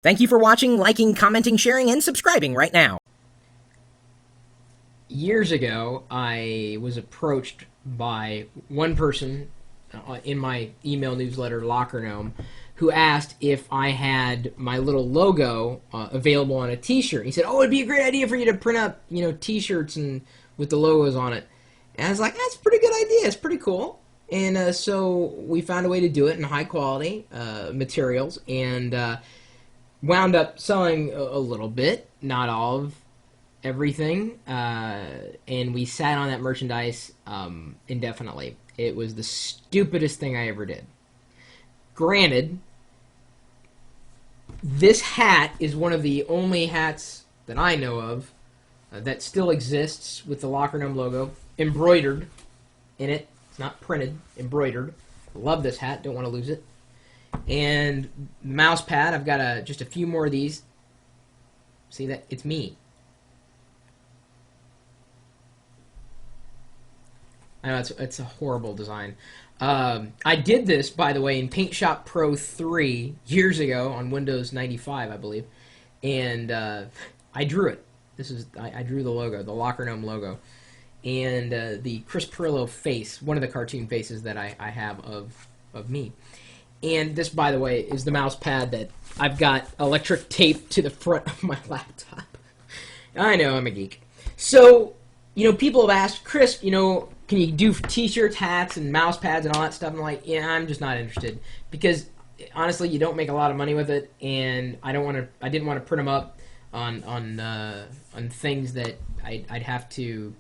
Thank you for watching, liking, commenting, sharing, and subscribing right now. Years ago, I was approached by one person in my email newsletter, Locker Gnome, who asked if I had my little logo available on a T-shirt. He said, "Oh, it'd be a great idea for you to print up, T-shirts and with the logos on it." And I was like, "That's a pretty good idea. It's pretty cool." And so we found a way to do it in high quality materials, and wound up selling a little bit, not all of everything, and we sat on that merchandise indefinitely. It was the stupidest thing I ever did. Granted, this hat is one of the only hats that I know of that still exists with the Locker Gnome logo embroidered in it. It's not printed, embroidered. I love this hat, don't want to lose it. And the mouse pad, I've got just a few more of these. See that? It's me. I know it's a horrible design. I did this, by the way, in Paint Shop Pro 3 years ago on Windows 95, I believe, and I drew it. I drew the logo, the Locker Gnome logo, and the Chris Pirillo face, one of the cartoon faces that I have of me. And this, by the way, is the mouse pad that I've got electric tape to the front of my laptop. I know, I'm a geek. So, people have asked, Chris, can you do T-shirts, hats, and mouse pads and all that stuff? And I'm like, yeah, I'm just not interested because honestly, you don't make a lot of money with it, and I didn't want to print them up on things that I'd have to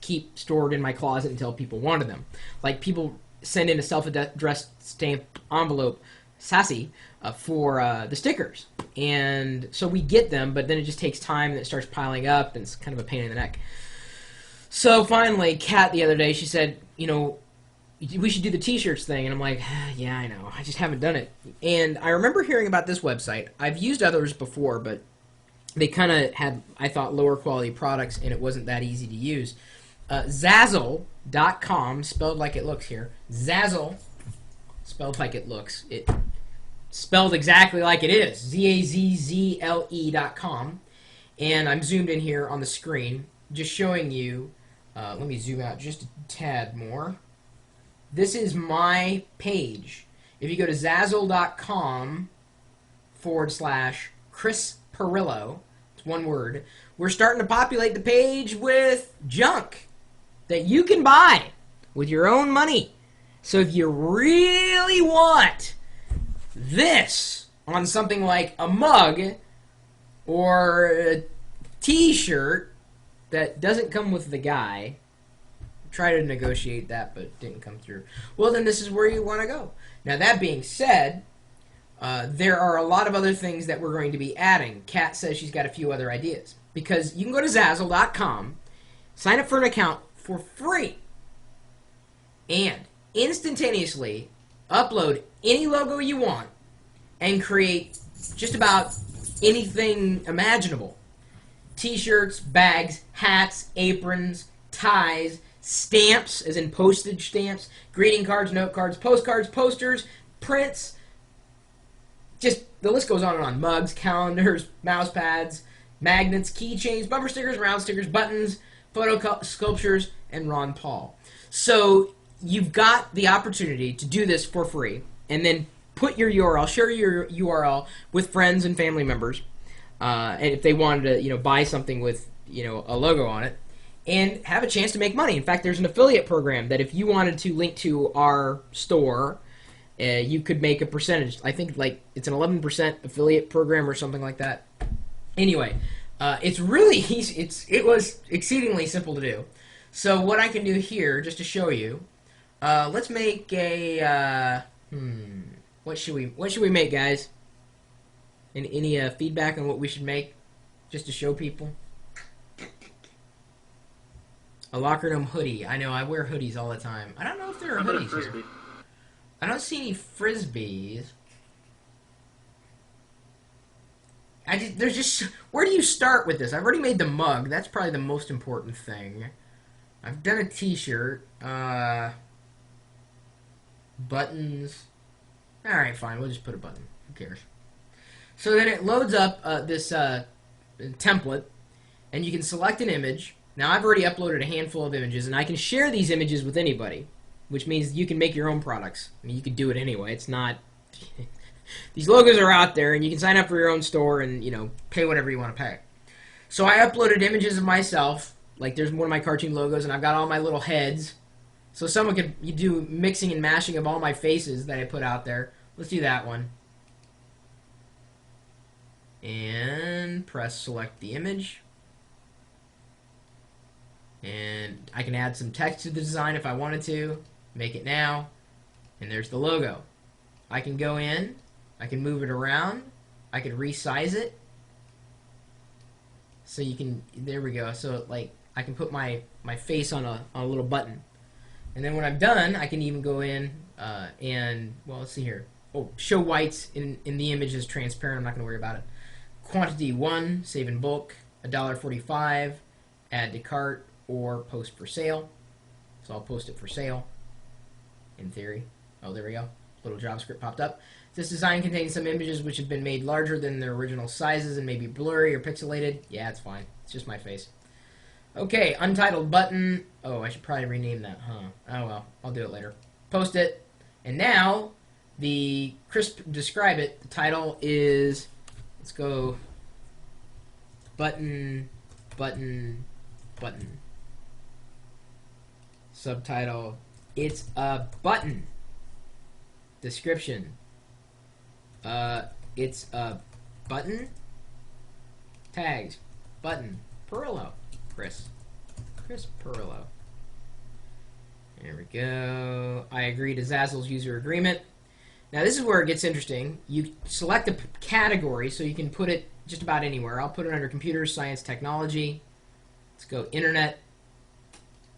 keep stored in my closet until people wanted them. Like people send in a self-addressed stamp envelope, sassy, for the stickers, and so we get them, but then it just takes time and it starts piling up, and it's kind of a pain in the neck. So finally, Kat the other day, she said, we should do the T-shirts thing. And I'm like, yeah, I know. I just haven't done it. And I remember hearing about this website. I've used others before, but they kind of had, I thought, lower quality products, and it wasn't that easy to use. Zazzle.com, spelled like it looks here. Zazzle, spelled like it looks. It spelled exactly like it is. Zazzle.com. And I'm zoomed in here on the screen, just showing you. Let me zoom out just a tad more. This is my page. If you go to Zazzle.com/Chris Pirillo, it's one word, we're starting to populate the page with junk that you can buy with your own money. So if you really want this on something like a mug or a T-shirt that doesn't come with the guy, try to negotiate that but didn't come through, well, then this is where you want to go. Now, that being said, there are a lot of other things that we're going to be adding. Kat says she's got a few other ideas, because you can go to Zazzle.com, sign up for an account for free, and instantaneously upload any logo you want and create just about anything imaginable. T-shirts, bags, hats, aprons, ties, stamps, as in postage stamps, greeting cards, note cards, postcards, posters, prints. Just the list goes on and on. Mugs, calendars, mouse pads, magnets, keychains, bumper stickers, round stickers, buttons, photo sculptures, and Ron Paul. So you've got the opportunity to do this for free, and then put your URL, share your URL with friends and family members. And if they wanted to, buy something with, a logo on it, and have a chance to make money. In fact, there's an affiliate program that if you wanted to link to our store, you could make a percentage. I think it's an 11% affiliate program or something like that. Anyway, it's really easy. It was exceedingly simple to do. So what I can do here, just to show you, let's make a what should we make, guys? Any feedback on what we should make, just to show people? A Locker Gnome hoodie. I know, I wear hoodies all the time. I don't know if there are hoodies here. I don't see any frisbees. There's just... Where do you start with this? I've already made the mug. That's probably the most important thing. I've done a T-shirt. Buttons. Alright, fine. We'll just put a button. Who cares? So then it loads up this template, and you can select an image. Now I've already uploaded a handful of images, and I can share these images with anybody, which means you can make your own products. I mean, you could do it anyway. It's not... These logos are out there, and you can sign up for your own store and, pay whatever you want to pay. So I uploaded images of myself. Like, there's one of my cartoon logos, and I've got all my little heads. So someone could do mixing and mashing of all my faces that I put out there. Let's do that one. And press select the image. And I can add some text to the design if I wanted to. Make it now. And there's the logo. I can go in. I can move it around. I can resize it. So you can, there we go. So like I can put my face on a little button. And then when I'm done, I can even go in and, well, let's see here. Oh, show whites in the image is transparent. I'm not going to worry about it. Quantity 1, save in bulk, $1.45, add to cart, or post for sale. So I'll post it for sale, in theory. Oh, there we go. Little JavaScript popped up. This design contains some images which have been made larger than their original sizes and may be blurry or pixelated. Yeah, it's fine. It's just my face. Okay, untitled button. Oh, I should probably rename that, huh? Oh, well, I'll do it later. Post it. And now, the crisp describe it. The title is, let's go, button, button, button. Subtitle, it's a button. Description, it's a button. Tags, button, Pirillo, Chris Pirillo. There we go. I agree to Zazzle's user agreement. Now this is where it gets interesting. You select a category so you can put it just about anywhere. I'll put it under computers, science, technology. Let's go internet,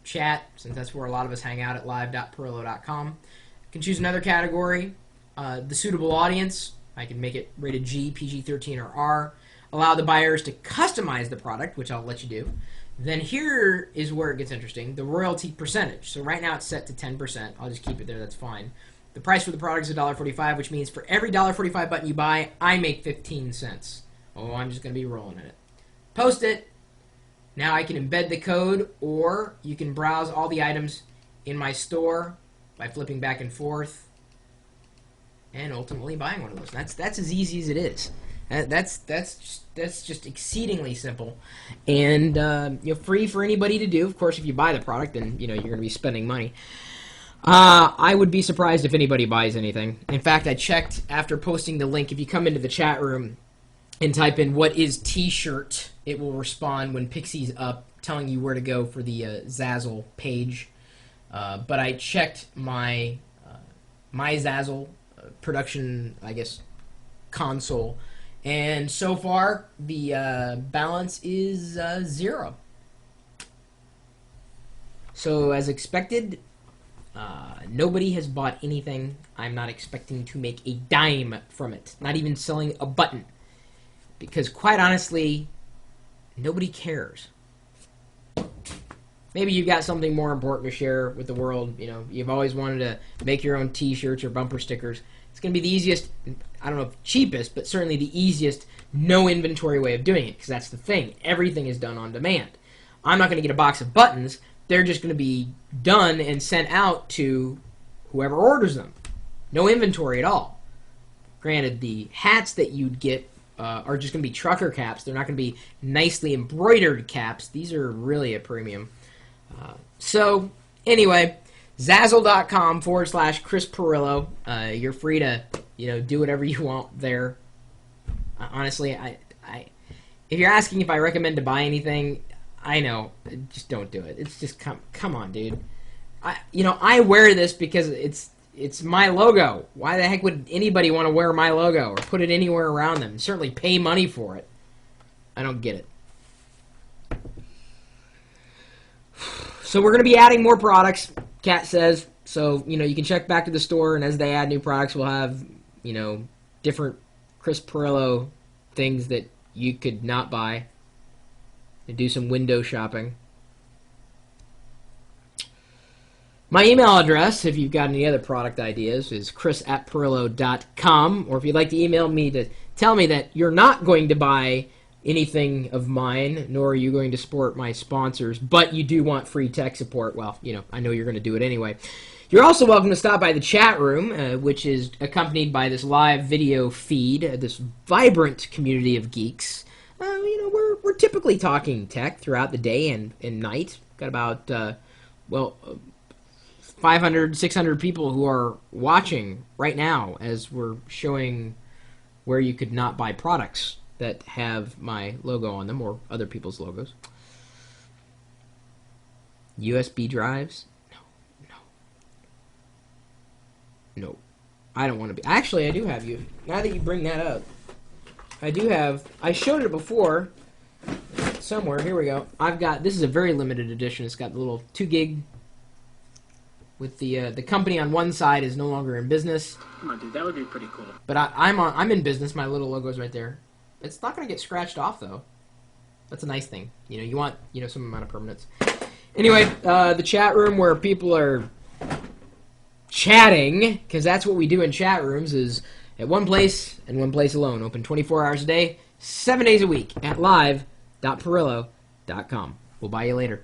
chat, since that's where a lot of us hang out at live.pirillo.com. You can choose another category. The suitable audience. I can make it rated G, PG-13, or R. Allow the buyers to customize the product, which I'll let you do. Then here is where it gets interesting. The royalty percentage. So right now it's set to 10%. I'll just keep it there. That's fine. The price for the product is $1.45, which means for every $1.45 button you buy, I make 15 cents. Oh, I'm just going to be rolling in it. Post it. Now I can embed the code, or you can browse all the items in my store by flipping back and forth and ultimately buying one of those. That's as easy as it is. That's just exceedingly simple, and free for anybody to do. Of course, if you buy the product, then you're going to be spending money. I would be surprised if anybody buys anything. In fact, I checked after posting the link. If you come into the chat room and type in "what is T-shirt," it will respond when Pixie's up, telling you where to go for the Zazzle page. But I checked my Zazzle production, I guess, console. And so far, the balance is 0. So, as expected, nobody has bought anything. I'm not expecting to make a dime from it. Not even selling a button. Because, quite honestly, nobody cares. Maybe you've got something more important to share with the world. You've always wanted to make your own T-shirts or bumper stickers. It's going to be the easiest, I don't know if cheapest, but certainly the easiest no inventory way of doing it, because that's the thing. Everything is done on demand. I'm not going to get a box of buttons. They're just going to be done and sent out to whoever orders them. No inventory at all. Granted, the hats that you'd get are just going to be trucker caps. They're not going to be nicely embroidered caps. These are really a premium. So, anyway, Zazzle.com/Chris Pirillo. You're free to, do whatever you want there. Honestly, I if you're asking if I recommend to buy anything, I know, just don't do it. It's just come on, dude. I wear this because it's my logo. Why the heck would anybody want to wear my logo or put it anywhere around them? Certainly pay money for it. I don't get it. So we're going to be adding more products, Kat says. So, you can check back to the store, and as they add new products, we'll have, different Chris Pirillo things that you could not buy. And do some window shopping. My email address, if you've got any other product ideas, is chris@pirillo.com. Or if you'd like to email me to tell me that you're not going to buy anything of mine, nor are you going to support my sponsors, but you do want free tech support. Well, I know you're going to do it anyway. You're also welcome to stop by the chat room, which is accompanied by this live video feed, this vibrant community of geeks. We're typically talking tech throughout the day and night. Got about 500, 600 people who are watching right now as we're showing where you could not buy products that have my logo on them or other people's logos. USB drives? No. I don't want to be. Actually, I do have you. Now that you bring that up, I do have. I showed it before somewhere. Here we go. I've got. This is a very limited edition. It's got the little 2 gig. With the company on one side is no longer in business. Come on, dude. That would be pretty cool. But I'm in business. My little logo's right there. It's not going to get scratched off though. That's a nice thing. You want some amount of permanence. Anyway, the chat room where people are chatting, because that's what we do in chat rooms, is at one place and one place alone. Open 24 hours a day, 7 days a week at live.pirillo.com. We'll buy you later.